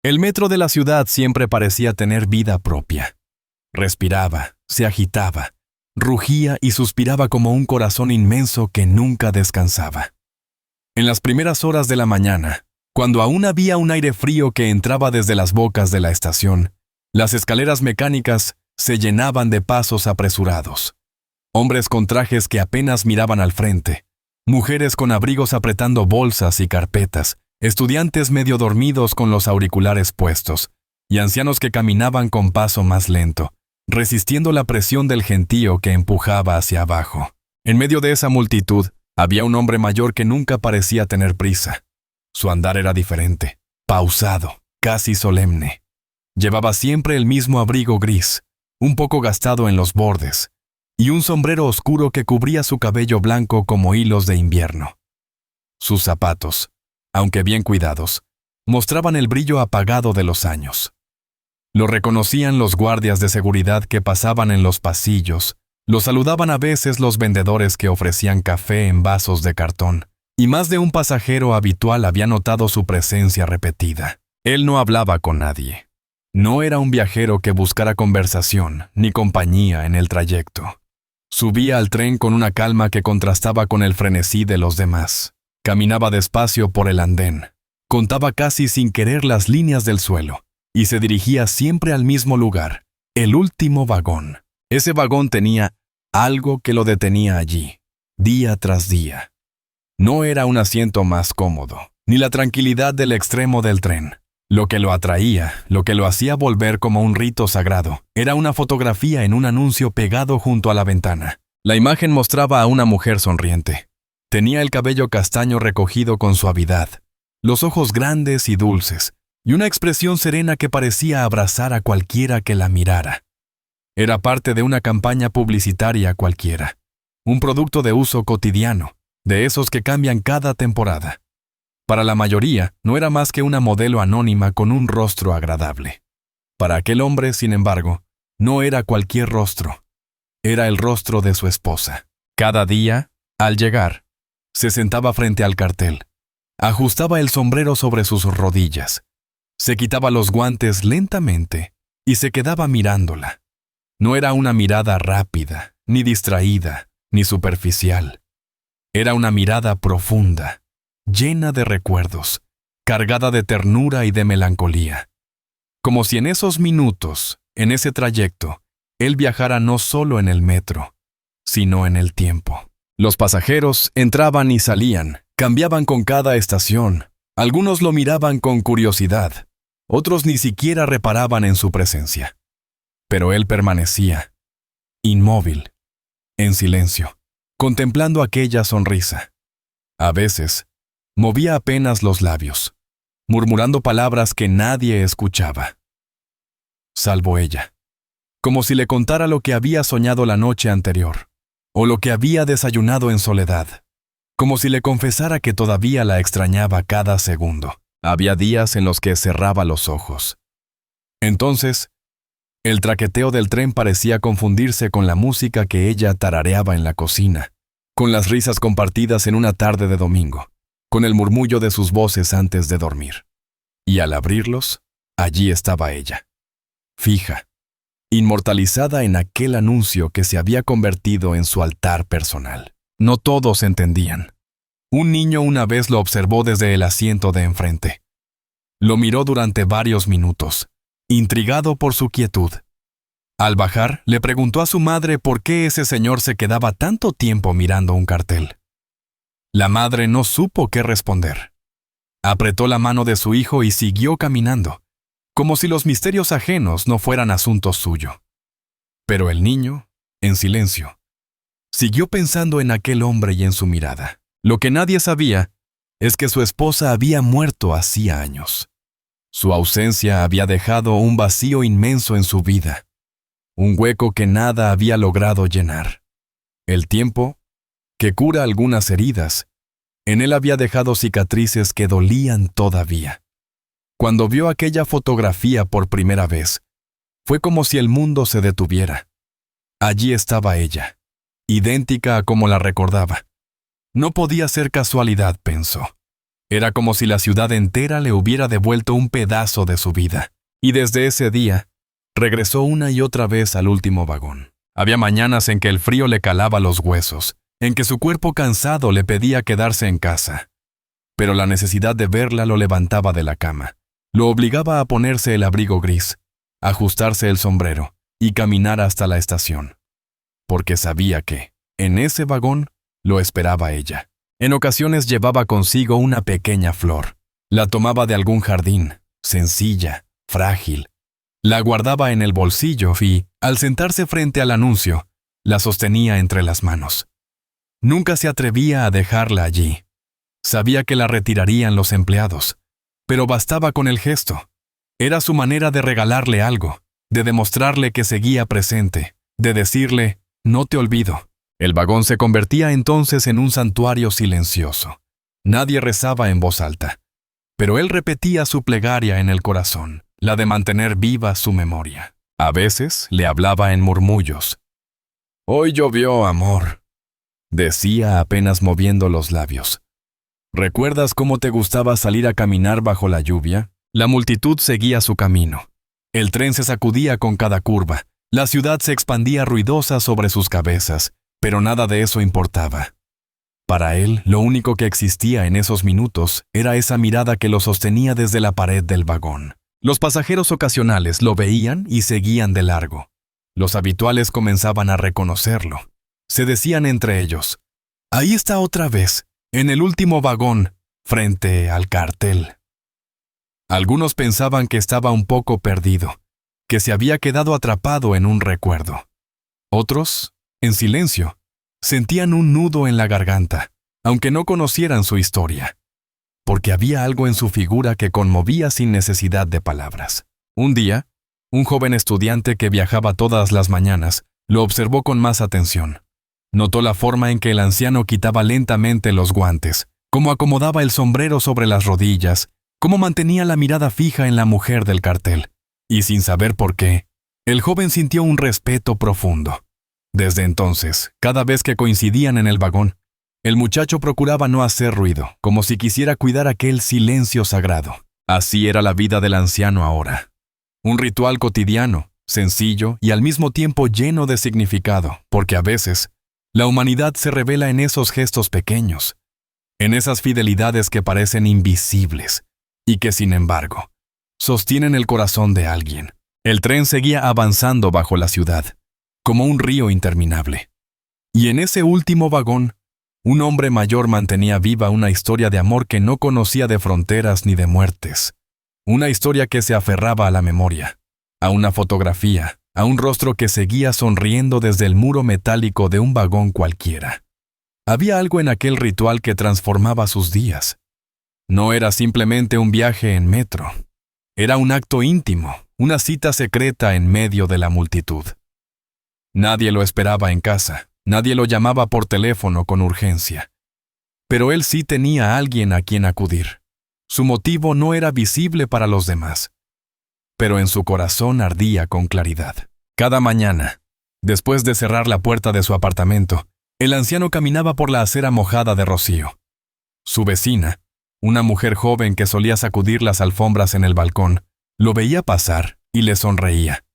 El metro de la ciudad siempre parecía tener vida propia. Respiraba, se agitaba, rugía y suspiraba como un corazón inmenso que nunca descansaba. En las primeras horas de la mañana, cuando aún había un aire frío que entraba desde las bocas de la estación, las escaleras mecánicas se llenaban de pasos apresurados. Hombres con trajes que apenas miraban al frente, mujeres con abrigos apretando bolsas y carpetas, estudiantes medio dormidos con los auriculares puestos, y ancianos que caminaban con paso más lento, resistiendo la presión del gentío que empujaba hacia abajo. En medio de esa multitud, había un hombre mayor que nunca parecía tener prisa. Su andar era diferente, pausado, casi solemne. Llevaba siempre el mismo abrigo gris, un poco gastado en los bordes, y un sombrero oscuro que cubría su cabello blanco como hilos de invierno. Sus zapatos, aunque bien cuidados, mostraban el brillo apagado de los años. Lo reconocían los guardias de seguridad que pasaban en los pasillos, lo saludaban a veces los vendedores que ofrecían café en vasos de cartón, y más de un pasajero habitual había notado su presencia repetida. Él no hablaba con nadie. No era un viajero que buscara conversación ni compañía en el trayecto. Subía al tren con una calma que contrastaba con el frenesí de los demás. Caminaba despacio por el andén, contaba casi sin querer las líneas del suelo, y se dirigía siempre al mismo lugar, el último vagón. Ese vagón tenía algo que lo detenía allí, día tras día. No era un asiento más cómodo, ni la tranquilidad del extremo del tren. Lo que lo atraía, lo que lo hacía volver como un rito sagrado, era una fotografía en un anuncio pegado junto a la ventana. La imagen mostraba a una mujer sonriente. Tenía el cabello castaño recogido con suavidad, los ojos grandes y dulces, y una expresión serena que parecía abrazar a cualquiera que la mirara. Era parte de una campaña publicitaria cualquiera, un producto de uso cotidiano, de esos que cambian cada temporada. Para la mayoría, no era más que una modelo anónima con un rostro agradable. Para aquel hombre, sin embargo, no era cualquier rostro. Era el rostro de su esposa. Cada día, al llegar, se sentaba frente al cartel, ajustaba el sombrero sobre sus rodillas, se quitaba los guantes lentamente y se quedaba mirándola. No era una mirada rápida, ni distraída, ni superficial. Era una mirada profunda, llena de recuerdos, cargada de ternura y de melancolía. Como si en esos minutos, en ese trayecto, él viajara no solo en el metro, sino en el tiempo. Los pasajeros entraban y salían, cambiaban con cada estación. Algunos lo miraban con curiosidad, otros ni siquiera reparaban en su presencia. Pero él permanecía, inmóvil, en silencio, contemplando aquella sonrisa. A veces, movía apenas los labios, murmurando palabras que nadie escuchaba. Salvo ella, como si le contara lo que había soñado la noche anterior, o lo que había desayunado en soledad, como si le confesara que todavía la extrañaba cada segundo. Había días en los que cerraba los ojos. Entonces, el traqueteo del tren parecía confundirse con la música que ella tarareaba en la cocina, con las risas compartidas en una tarde de domingo, con el murmullo de sus voces antes de dormir. Y al abrirlos, allí estaba ella, fija, inmortalizada en aquel anuncio que se había convertido en su altar personal. No todos entendían. Un niño una vez lo observó desde el asiento de enfrente. Lo miró durante varios minutos, intrigado por su quietud. Al bajar, le preguntó a su madre por qué ese señor se quedaba tanto tiempo mirando un cartel. La madre no supo qué responder. Apretó la mano de su hijo y siguió caminando, como si los misterios ajenos no fueran asunto suyo. Pero el niño, en silencio, siguió pensando en aquel hombre y en su mirada. Lo que nadie sabía es que su esposa había muerto hacía años. Su ausencia había dejado un vacío inmenso en su vida, un hueco que nada había logrado llenar. El tiempo, que cura algunas heridas, en él había dejado cicatrices que dolían todavía. Cuando vio aquella fotografía por primera vez, fue como si el mundo se detuviera. Allí estaba ella, idéntica a como la recordaba. No podía ser casualidad, pensó. Era como si la ciudad entera le hubiera devuelto un pedazo de su vida. Y desde ese día, regresó una y otra vez al último vagón. Había mañanas en que el frío le calaba los huesos, en que su cuerpo cansado le pedía quedarse en casa. Pero la necesidad de verla lo levantaba de la cama. Lo obligaba a ponerse el abrigo gris, ajustarse el sombrero y caminar hasta la estación. Porque sabía que, en ese vagón, lo esperaba ella. En ocasiones llevaba consigo una pequeña flor. La tomaba de algún jardín, sencilla, frágil. La guardaba en el bolsillo y, al sentarse frente al anuncio, la sostenía entre las manos. Nunca se atrevía a dejarla allí. Sabía que la retirarían los empleados, pero bastaba con el gesto. Era su manera de regalarle algo, de demostrarle que seguía presente, de decirle, no te olvido. El vagón se convertía entonces en un santuario silencioso. Nadie rezaba en voz alta, pero él repetía su plegaria en el corazón, la de mantener viva su memoria. A veces le hablaba en murmullos. «Hoy llovió, amor», decía apenas moviendo los labios. ¿Recuerdas cómo te gustaba salir a caminar bajo la lluvia? La multitud seguía su camino. El tren se sacudía con cada curva. La ciudad se expandía ruidosa sobre sus cabezas, pero nada de eso importaba. Para él, lo único que existía en esos minutos era esa mirada que lo sostenía desde la pared del vagón. Los pasajeros ocasionales lo veían y seguían de largo. Los habituales comenzaban a reconocerlo. Se decían entre ellos, «Ahí está otra vez, en el último vagón, frente al cartel». Algunos pensaban que estaba un poco perdido, que se había quedado atrapado en un recuerdo. Otros, en silencio, sentían un nudo en la garganta, aunque no conocieran su historia, porque había algo en su figura que conmovía sin necesidad de palabras. Un día, un joven estudiante que viajaba todas las mañanas lo observó con más atención. Notó la forma en que el anciano quitaba lentamente los guantes, cómo acomodaba el sombrero sobre las rodillas, cómo mantenía la mirada fija en la mujer del cartel. Y sin saber por qué, el joven sintió un respeto profundo. Desde entonces, cada vez que coincidían en el vagón, el muchacho procuraba no hacer ruido, como si quisiera cuidar aquel silencio sagrado. Así era la vida del anciano ahora. Un ritual cotidiano, sencillo y al mismo tiempo lleno de significado, porque a veces, la humanidad se revela en esos gestos pequeños, en esas fidelidades que parecen invisibles y que, sin embargo, sostienen el corazón de alguien. El tren seguía avanzando bajo la ciudad, como un río interminable. Y en ese último vagón, un hombre mayor mantenía viva una historia de amor que no conocía de fronteras ni de muertes. Una historia que se aferraba a la memoria, a una fotografía, a un rostro que seguía sonriendo desde el muro metálico de un vagón cualquiera. Había algo en aquel ritual que transformaba sus días. No era simplemente un viaje en metro. Era un acto íntimo, una cita secreta en medio de la multitud. Nadie lo esperaba en casa, nadie lo llamaba por teléfono con urgencia. Pero él sí tenía a alguien a quien acudir. Su motivo no era visible para los demás, pero en su corazón ardía con claridad. Cada mañana, después de cerrar la puerta de su apartamento, el anciano caminaba por la acera mojada de rocío. Su vecina, una mujer joven que solía sacudir las alfombras en el balcón, lo veía pasar y le sonreía.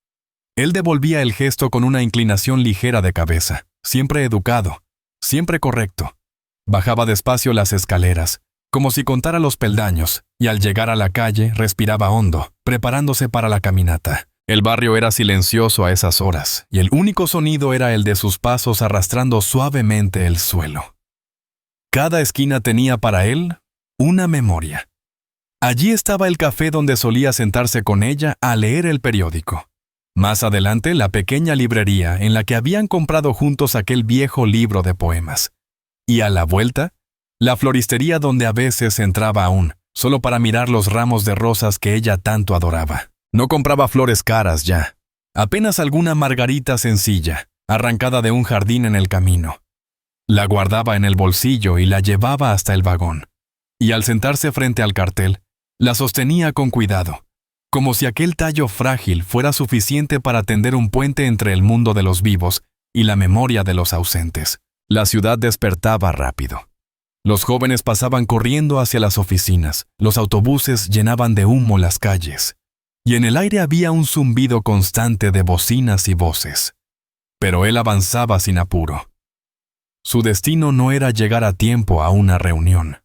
Él devolvía el gesto con una inclinación ligera de cabeza, siempre educado, siempre correcto. Bajaba despacio las escaleras, como si contara los peldaños, y al llegar a la calle respiraba hondo, preparándose para la caminata. El barrio era silencioso a esas horas, y el único sonido era el de sus pasos arrastrando suavemente el suelo. Cada esquina tenía para él una memoria. Allí estaba el café donde solía sentarse con ella a leer el periódico. Más adelante, la pequeña librería en la que habían comprado juntos aquel viejo libro de poemas. Y a la vuelta, la floristería donde a veces entraba aún, solo para mirar los ramos de rosas que ella tanto adoraba. No compraba flores caras ya, apenas alguna margarita sencilla, arrancada de un jardín en el camino. La guardaba en el bolsillo y la llevaba hasta el vagón. Y al sentarse frente al cartel, la sostenía con cuidado, como si aquel tallo frágil fuera suficiente para tender un puente entre el mundo de los vivos y la memoria de los ausentes. La ciudad despertaba rápido. Los jóvenes pasaban corriendo hacia las oficinas, los autobuses llenaban de humo las calles, y en el aire había un zumbido constante de bocinas y voces. Pero él avanzaba sin apuro. Su destino no era llegar a tiempo a una reunión.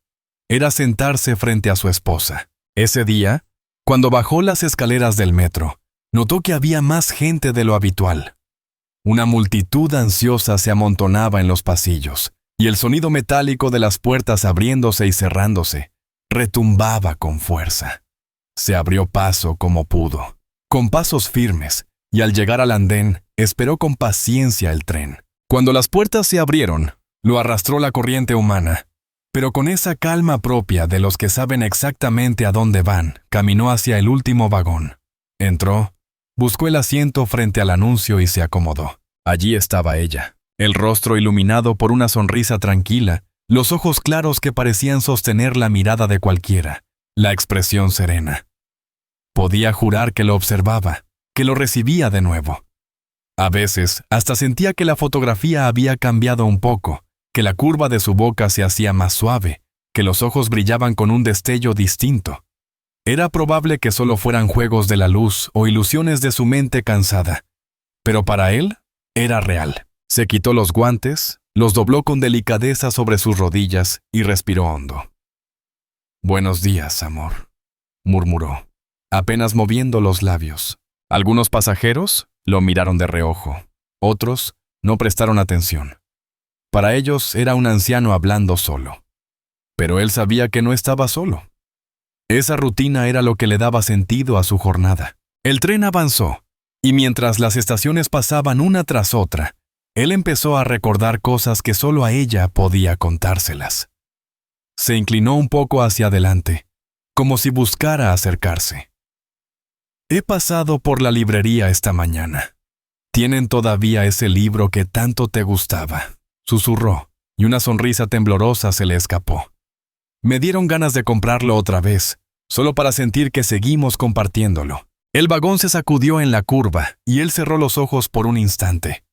Era sentarse frente a su esposa. Ese día, cuando bajó las escaleras del metro, notó que había más gente de lo habitual. Una multitud ansiosa se amontonaba en los pasillos, y el sonido metálico de las puertas abriéndose y cerrándose retumbaba con fuerza. Se abrió paso como pudo, con pasos firmes, y al llegar al andén, esperó con paciencia el tren. Cuando las puertas se abrieron, lo arrastró la corriente humana, pero con esa calma propia de los que saben exactamente a dónde van, caminó hacia el último vagón. Entró, buscó el asiento frente al anuncio y se acomodó. Allí estaba ella, el rostro iluminado por una sonrisa tranquila, los ojos claros que parecían sostener la mirada de cualquiera, la expresión serena. Podía jurar que lo observaba, que lo recibía de nuevo. A veces, hasta sentía que la fotografía había cambiado un poco, que la curva de su boca se hacía más suave, que los ojos brillaban con un destello distinto. Era probable que solo fueran juegos de la luz o ilusiones de su mente cansada, pero para él era real. Se quitó los guantes, los dobló con delicadeza sobre sus rodillas y respiró hondo. «Buenos días, amor», murmuró, apenas moviendo los labios. Algunos pasajeros lo miraron de reojo, otros no prestaron atención. Para ellos era un anciano hablando solo. Pero él sabía que no estaba solo. Esa rutina era lo que le daba sentido a su jornada. El tren avanzó, y mientras las estaciones pasaban una tras otra, él empezó a recordar cosas que solo a ella podía contárselas. Se inclinó un poco hacia adelante, como si buscara acercarse. «He pasado por la librería esta mañana. ¿Tienen todavía ese libro que tanto te gustaba?», susurró, y una sonrisa temblorosa se le escapó. «Me dieron ganas de comprarlo otra vez, solo para sentir que seguimos compartiéndolo». El vagón se sacudió en la curva, y él cerró los ojos por un instante.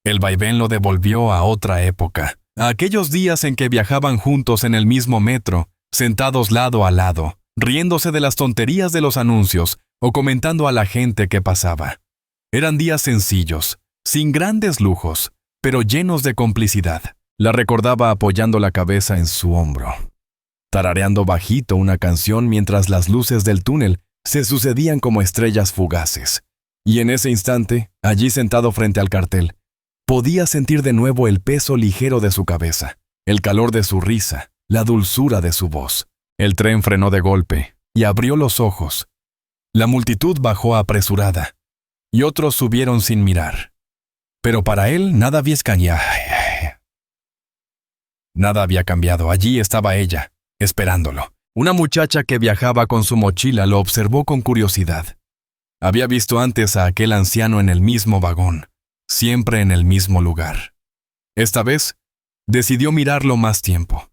El vaivén lo devolvió a otra época, a aquellos días en que viajaban juntos en el mismo metro, sentados lado a lado, riéndose de las tonterías de los anuncios o comentando a la gente que pasaba. Eran días sencillos, sin grandes lujos, pero llenos de complicidad. La recordaba apoyando la cabeza en su hombro, tarareando bajito una canción mientras las luces del túnel se sucedían como estrellas fugaces. Y en ese instante, allí sentado frente al cartel, podía sentir de nuevo el peso ligero de su cabeza, el calor de su risa, la dulzura de su voz. El tren frenó de golpe y abrió los ojos. La multitud bajó apresurada, y otros subieron sin mirar. Pero para él nada había cambiado. Allí estaba ella, esperándolo. Una muchacha que viajaba con su mochila lo observó con curiosidad. Había visto antes a aquel anciano en el mismo vagón, siempre en el mismo lugar. Esta vez, decidió mirarlo más tiempo.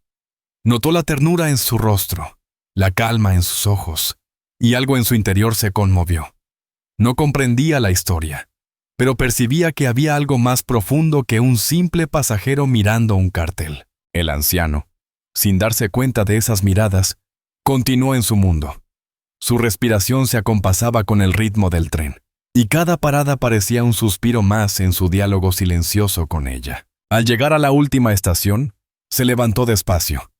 Notó la ternura en su rostro, la calma en sus ojos, y algo en su interior se conmovió. No comprendía la historia, pero percibía que había algo más profundo que un simple pasajero mirando un cartel. El anciano, sin darse cuenta de esas miradas, continuó en su mundo. Su respiración se acompasaba con el ritmo del tren, y cada parada parecía un suspiro más en su diálogo silencioso con ella. Al llegar a la última estación, se levantó despacio.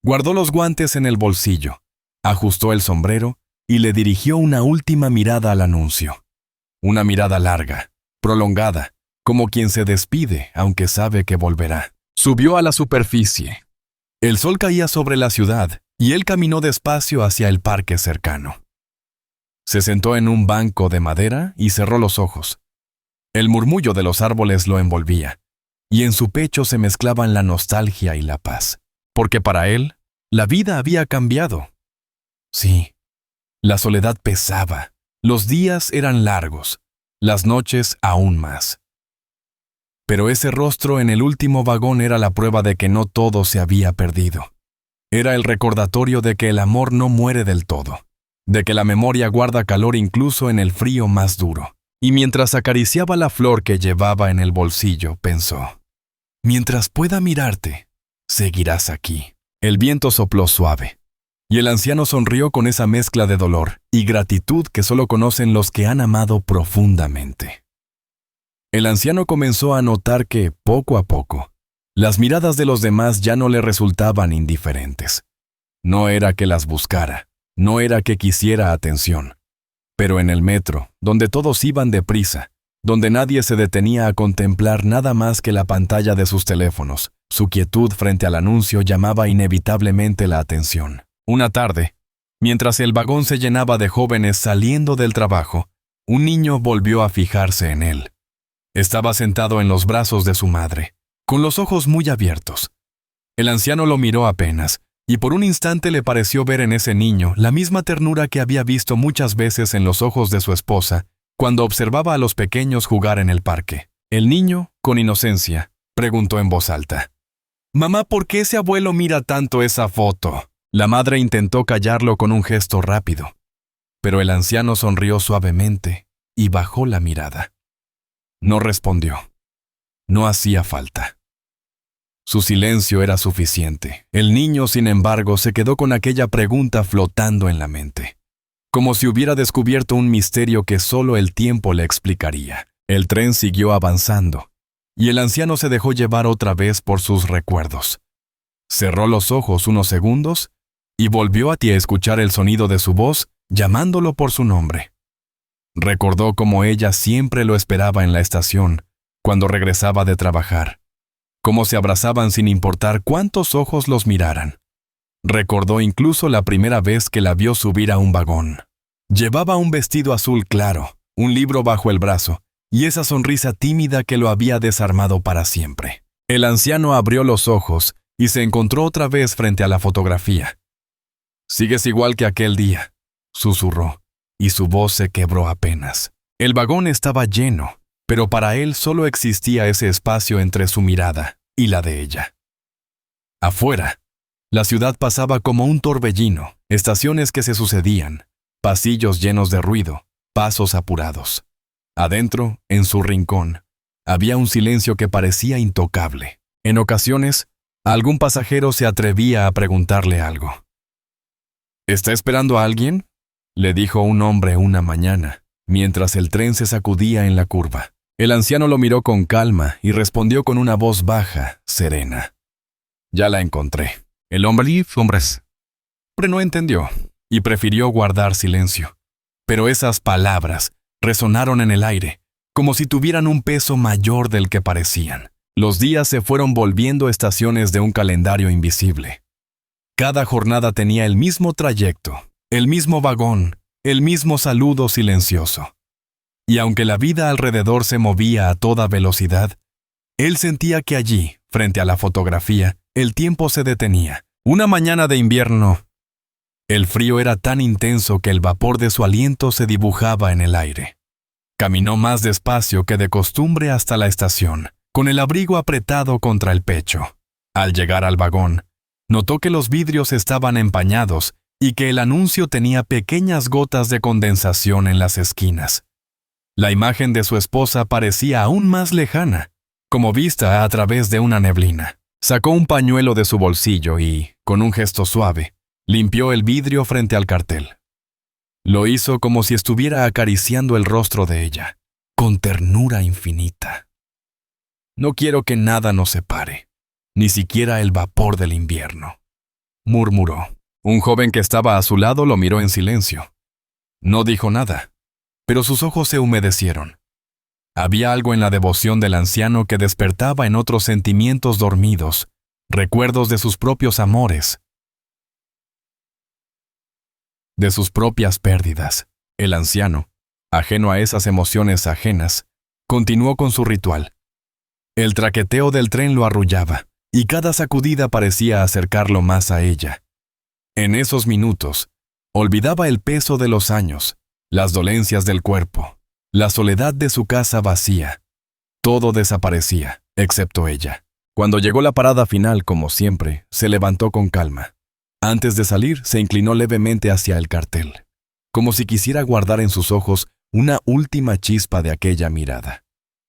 Guardó los guantes en el bolsillo, ajustó el sombrero y le dirigió una última mirada al anuncio. Una mirada larga, prolongada, como quien se despide aunque sabe que volverá. Subió a la superficie. El sol caía sobre la ciudad y él caminó despacio hacia el parque cercano. Se sentó en un banco de madera y cerró los ojos. El murmullo de los árboles lo envolvía, y en su pecho se mezclaban la nostalgia y la paz, porque para él, la vida había cambiado. Sí, la soledad pesaba, los días eran largos, las noches aún más. Pero ese rostro en el último vagón era la prueba de que no todo se había perdido. Era el recordatorio de que el amor no muere del todo, de que la memoria guarda calor incluso en el frío más duro. Y mientras acariciaba la flor que llevaba en el bolsillo, pensó: mientras pueda mirarte, seguirás aquí. El viento sopló suave, y el anciano sonrió con esa mezcla de dolor y gratitud que solo conocen los que han amado profundamente. El anciano comenzó a notar que, poco a poco, las miradas de los demás ya no le resultaban indiferentes. No era que las buscara, no era que quisiera atención. Pero en el metro, donde todos iban deprisa, donde nadie se detenía a contemplar nada más que la pantalla de sus teléfonos, su quietud frente al anuncio llamaba inevitablemente la atención. Una tarde, mientras el vagón se llenaba de jóvenes saliendo del trabajo, un niño volvió a fijarse en él. Estaba sentado en los brazos de su madre, con los ojos muy abiertos. El anciano lo miró apenas, y por un instante le pareció ver en ese niño la misma ternura que había visto muchas veces en los ojos de su esposa cuando observaba a los pequeños jugar en el parque. El niño, con inocencia, preguntó en voz alta: «Mamá, ¿por qué ese abuelo mira tanto esa foto?». La madre intentó callarlo con un gesto rápido, pero el anciano sonrió suavemente y bajó la mirada. No respondió. No hacía falta. Su silencio era suficiente. El niño, sin embargo, se quedó con aquella pregunta flotando en la mente, como si hubiera descubierto un misterio que solo el tiempo le explicaría. El tren siguió avanzando, y el anciano se dejó llevar otra vez por sus recuerdos. Cerró los ojos unos segundos y volvió a escuchar el sonido de su voz llamándolo por su nombre. Recordó cómo ella siempre lo esperaba en la estación, cuando regresaba de trabajar, cómo se abrazaban sin importar cuántos ojos los miraran. Recordó incluso la primera vez que la vio subir a un vagón. Llevaba un vestido azul claro, un libro bajo el brazo, y esa sonrisa tímida que lo había desarmado para siempre. El anciano abrió los ojos y se encontró otra vez frente a la fotografía. «Sigues igual que aquel día», susurró, y su voz se quebró apenas. El vagón estaba lleno, pero para él solo existía ese espacio entre su mirada y la de ella. Afuera, la ciudad pasaba como un torbellino, estaciones que se sucedían, pasillos llenos de ruido, pasos apurados. Adentro, en su rincón, había un silencio que parecía intocable. En ocasiones, algún pasajero se atrevía a preguntarle algo. «¿Está esperando a alguien?», le dijo un hombre una mañana, mientras el tren se sacudía en la curva. El anciano lo miró con calma y respondió con una voz baja, serena: «Ya la encontré». El hombre no entendió y prefirió guardar silencio. Pero esas palabras resonaron en el aire, como si tuvieran un peso mayor del que parecían. Los días se fueron volviendo estaciones de un calendario invisible. Cada jornada tenía el mismo trayecto, el mismo vagón, el mismo saludo silencioso. Y aunque la vida alrededor se movía a toda velocidad, él sentía que allí, frente a la fotografía, el tiempo se detenía. Una mañana de invierno, el frío era tan intenso que el vapor de su aliento se dibujaba en el aire. Caminó más despacio que de costumbre hasta la estación, con el abrigo apretado contra el pecho. Al llegar al vagón, notó que los vidrios estaban empañados y que el anuncio tenía pequeñas gotas de condensación en las esquinas. La imagen de su esposa parecía aún más lejana, como vista a través de una neblina. Sacó un pañuelo de su bolsillo y, con un gesto suave, limpió el vidrio frente al cartel. Lo hizo como si estuviera acariciando el rostro de ella, con ternura infinita. «No quiero que nada nos separe, ni siquiera el vapor del invierno», murmuró. Un joven que estaba a su lado lo miró en silencio. No dijo nada, pero sus ojos se humedecieron. Había algo en la devoción del anciano que despertaba en otros sentimientos dormidos, recuerdos de sus propios amores, de sus propias pérdidas. El anciano, ajeno a esas emociones ajenas, continuó con su ritual. El traqueteo del tren lo arrullaba, y cada sacudida parecía acercarlo más a ella. En esos minutos, olvidaba el peso de los años, las dolencias del cuerpo, la soledad de su casa vacía. Todo desaparecía, excepto ella. Cuando llegó la parada final, como siempre, se levantó con calma. Antes de salir, se inclinó levemente hacia el cartel, como si quisiera guardar en sus ojos una última chispa de aquella mirada.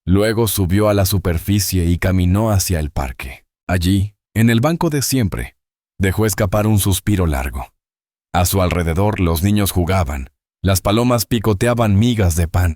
Luego subió a la superficie y caminó hacia el parque. Allí, En el banco de siempre, dejó escapar un suspiro largo. A su alrededor los niños jugaban, las palomas picoteaban migas de pan,